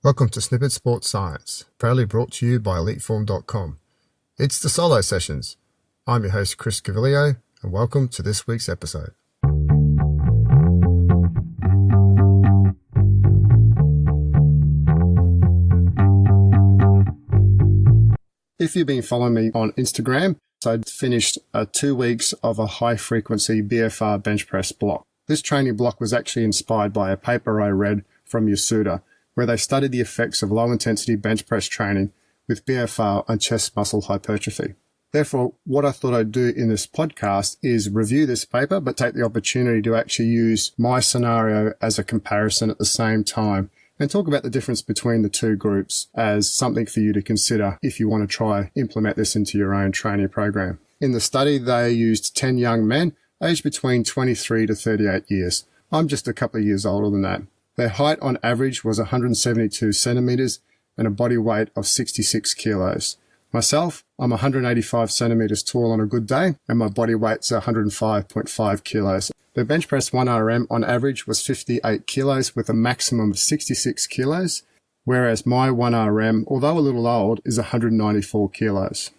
Welcome to Snippit Sports Science, proudly brought to you by eliteform.com. It's the solo sessions. I'm your host Chris Cavillio, and welcome to this week's episode. If you've been following me on Instagram, I'd finished 2 weeks of a high-frequency BFR bench press block. This training block was actually inspired by a paper I read from Yasuda, where they studied the effects of low-intensity bench press training with BFR on chest muscle hypertrophy. Therefore, what I thought I'd do in this podcast is review this paper, but take the opportunity to actually use my scenario as a comparison at the same time and talk about the difference between the two groups as something for you to consider if you want to try implement this into your own training program. In the study, they used 10 young men aged between 23 to 38 years. I'm just a couple of years older than that. Their height on average was 172 centimeters and a body weight of 66 kilos. Myself, I'm 185 centimeters tall on a good day and my body weight's 105.5 kilos. Their bench press 1RM on average was 58 kilos with a maximum of 66 kilos, whereas my 1RM, although a little old, is 194 kilos.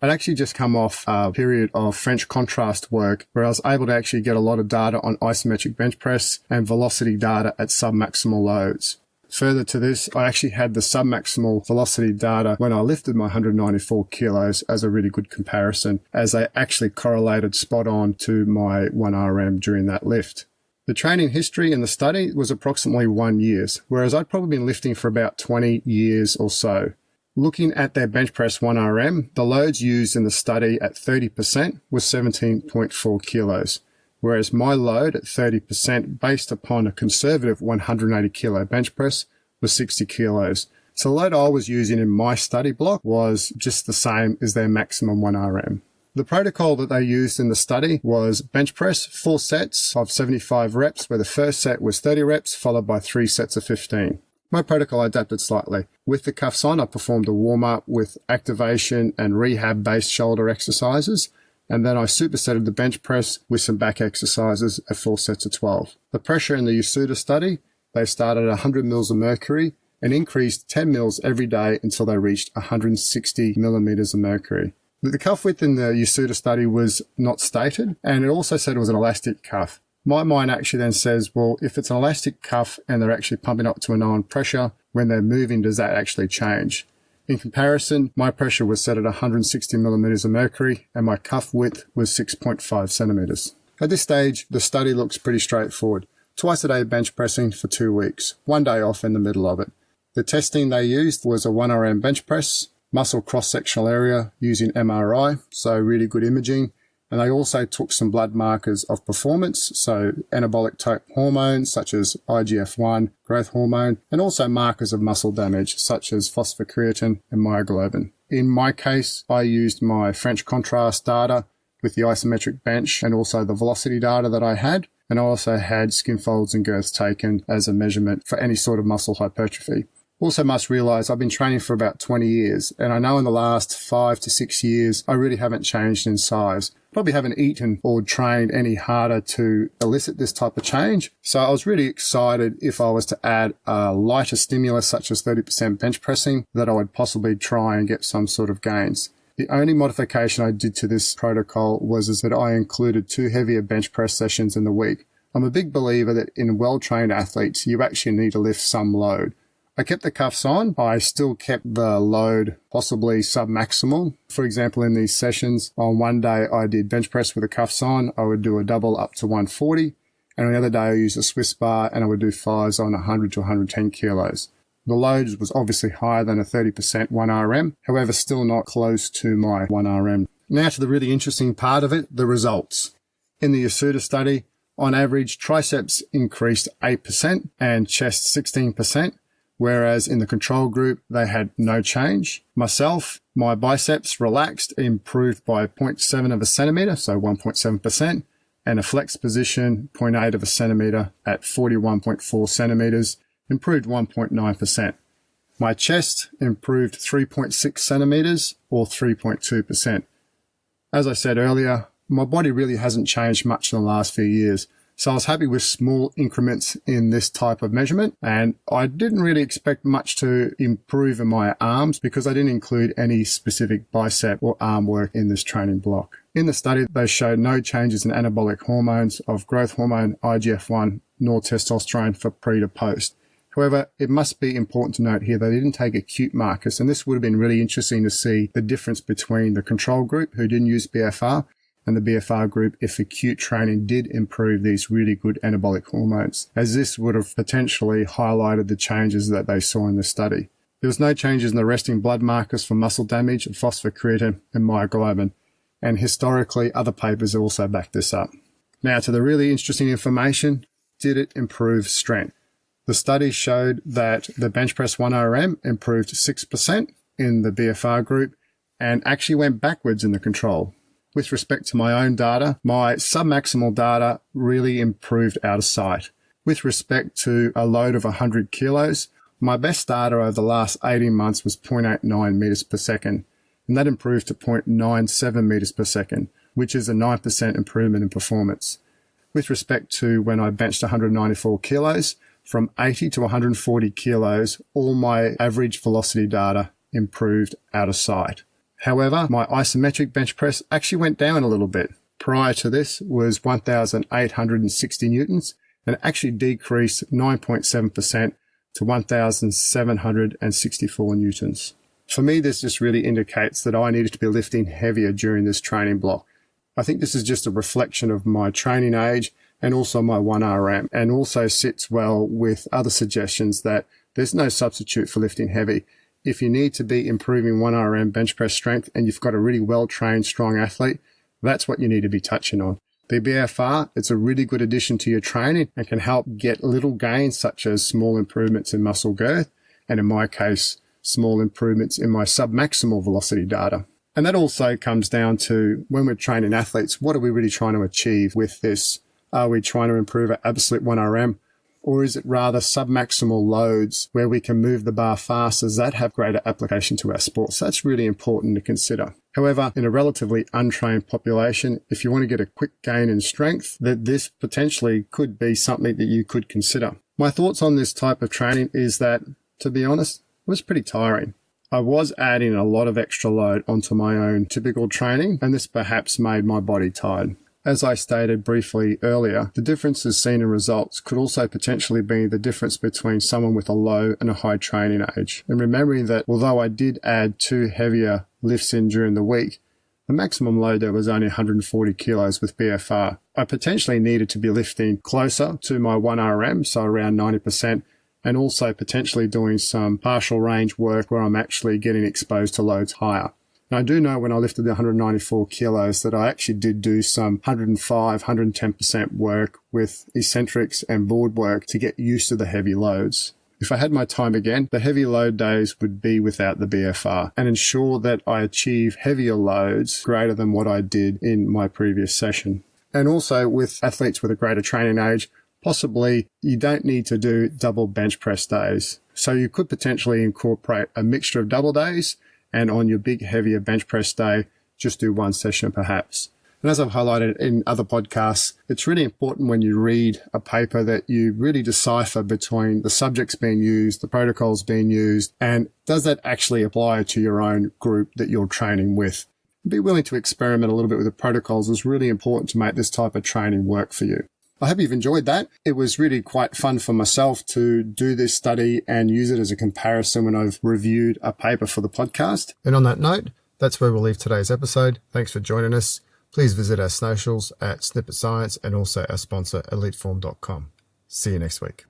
I'd actually just come off a period of French contrast work where I was able to actually get a lot of data on isometric bench press and velocity data at submaximal loads. Further to this, I actually had the submaximal velocity data when I lifted my 194 kilos as a really good comparison, as they actually correlated spot on to my 1RM during that lift. The training history in the study was approximately 1 year, whereas I'd probably been lifting for about 20 years or so. Looking at their bench press 1RM, the loads used in the study at 30% was 17.4 kilos, whereas my load at 30% based upon a conservative 180 kilo bench press was 60 kilos. So the load I was using in my study block was just the same as their maximum 1RM. The protocol that they used in the study was bench press 4 sets of 75 reps, where the first set was 30 reps followed by 3 sets of 15. My protocol adapted slightly. With the cuffs on, I performed a warm-up with activation and rehab-based shoulder exercises, and then I supersetted the bench press with some back exercises at 4 sets of 12. The pressure in the Yasuda study, they started at 100 mils of mercury and increased 10 mils every day until they reached 160 millimeters of mercury. The cuff width in the Yasuda study was not stated, and it also said it was an elastic cuff. My mind actually then says, well, if it's an elastic cuff and they're actually pumping up to a known pressure, when they're moving, does that actually change? In comparison, my pressure was set at 160 millimeters of mercury and my cuff width was 6.5 centimeters. At this stage, the study looks pretty straightforward. Twice a day bench pressing for 2 weeks, 1 day off in the middle of it. The testing they used was a 1RM bench press, muscle cross-sectional area using MRI, so really good imaging. And they also took some blood markers of performance, so anabolic type hormones such as IGF-1, growth hormone, and also markers of muscle damage such as phosphocreatine and myoglobin. In my case, I used my French contrast data with the isometric bench and also the velocity data that I had, and I also had skin folds and girths taken as a measurement for any sort of muscle hypertrophy. Also must realize I've been training for about 20 years, and I know in the last 5 to 6 years, I really haven't changed in size. Probably haven't eaten or trained any harder to elicit this type of change. So I was really excited if I was to add a lighter stimulus such as 30% bench pressing that I would possibly try and get some sort of gains. The only modification I did to this protocol was that I included 2 heavier bench press sessions in the week. I'm a big believer that in well-trained athletes, you actually need to lift some load. I kept the cuffs on. I still kept the load possibly submaximal. For example, in these sessions, on one day I did bench press with the cuffs on. I would do a double up to 140. And on the other day I used a Swiss bar and I would do 5s on 100 to 110 kilos. The load was obviously higher than a 30% 1RM, however, still not close to my 1RM. Now to the really interesting part of it, the results. In the Yasuda study, on average, triceps increased 8% and chest 16%. Whereas in the control group, they had no change. Myself, my biceps relaxed, improved by 0.7 of a centimeter, so 1.7%, and a flex position, 0.8 of a centimeter at 41.4 centimeters, improved 1.9%. My chest improved 3.6 centimeters or 3.2%. As I said earlier, my body really hasn't changed much in the last few years. So I was happy with small increments in this type of measurement, and I didn't really expect much to improve in my arms because I didn't include any specific bicep or arm work in this training block. In the study, they showed no changes in anabolic hormones of growth hormone, IGF-1, nor testosterone for pre to post. However, it must be important to note here they didn't take acute markers, and this would have been really interesting to see the difference between the control group who didn't use BFR and the BFR group if acute training did improve these really good anabolic hormones, as this would have potentially highlighted the changes that they saw in the study. There was no changes in the resting blood markers for muscle damage, phosphocreatine and myoglobin, and historically other papers also backed this up. Now to the really interesting information, did it improve strength? The study showed that the bench press 1RM improved 6% in the BFR group and actually went backwards in the control. With respect to my own data, my submaximal data really improved out of sight. With respect to a load of 100 kilos, my best data over the last 18 months was 0.89 meters per second, and that improved to 0.97 meters per second, which is a 9% improvement in performance. With respect to when I benched 194 kilos, from 80 to 140 kilos, all my average velocity data improved out of sight. However, my isometric bench press actually went down a little bit. Prior to this was 1,860 newtons and actually decreased 9.7% to 1,764 newtons. For me, this just really indicates that I needed to be lifting heavier during this training block. I think this is just a reflection of my training age and also my 1RM, and also sits well with other suggestions that there's no substitute for lifting heavy. If you need to be improving 1RM bench press strength and you've got a really well-trained, strong athlete, that's what you need to be touching on. The BFR, it's a really good addition to your training and can help get little gains such as small improvements in muscle girth, and in my case, small improvements in my submaximal velocity data. And that also comes down to when we're training athletes, what are we really trying to achieve with this? Are we trying to improve our absolute 1RM? Or is it rather submaximal loads where we can move the bar faster that have greater application to our sport? So that's really important to consider. However, in a relatively untrained population, if you want to get a quick gain in strength, that this potentially could be something that you could consider. My thoughts on this type of training is that, to be honest, it was pretty tiring. I was adding a lot of extra load onto my own typical training, and this perhaps made my body tired. As I stated briefly earlier, the differences seen in results could also potentially be the difference between someone with a low and a high training age. And remembering that although I did add 2 heavier lifts in during the week, the maximum load there was only 140 kilos with BFR. I potentially needed to be lifting closer to my 1RM, so around 90%, and also potentially doing some partial range work where I'm actually getting exposed to loads higher. Now, I do know when I lifted the 194 kilos that I actually did do some 105, 110% work with eccentrics and board work to get used to the heavy loads. If I had my time again, the heavy load days would be without the BFR and ensure that I achieve heavier loads greater than what I did in my previous session. And also with athletes with a greater training age, possibly you don't need to do double bench press days. So you could potentially incorporate a mixture of double days, and on your big, heavier bench press day, just do 1 session perhaps. And as I've highlighted in other podcasts, it's really important when you read a paper that you really decipher between the subjects being used, the protocols being used, and does that actually apply to your own group that you're training with. Be willing to experiment a little bit with the protocols is really important to make this type of training work for you. I hope you've enjoyed that. It was really quite fun for myself to do this study and use it as a comparison when I've reviewed a paper for the podcast. And on that note, that's where we'll leave today's episode. Thanks for joining us. Please visit our socials at Snippit Science and also our sponsor, eliteform.com. See you next week.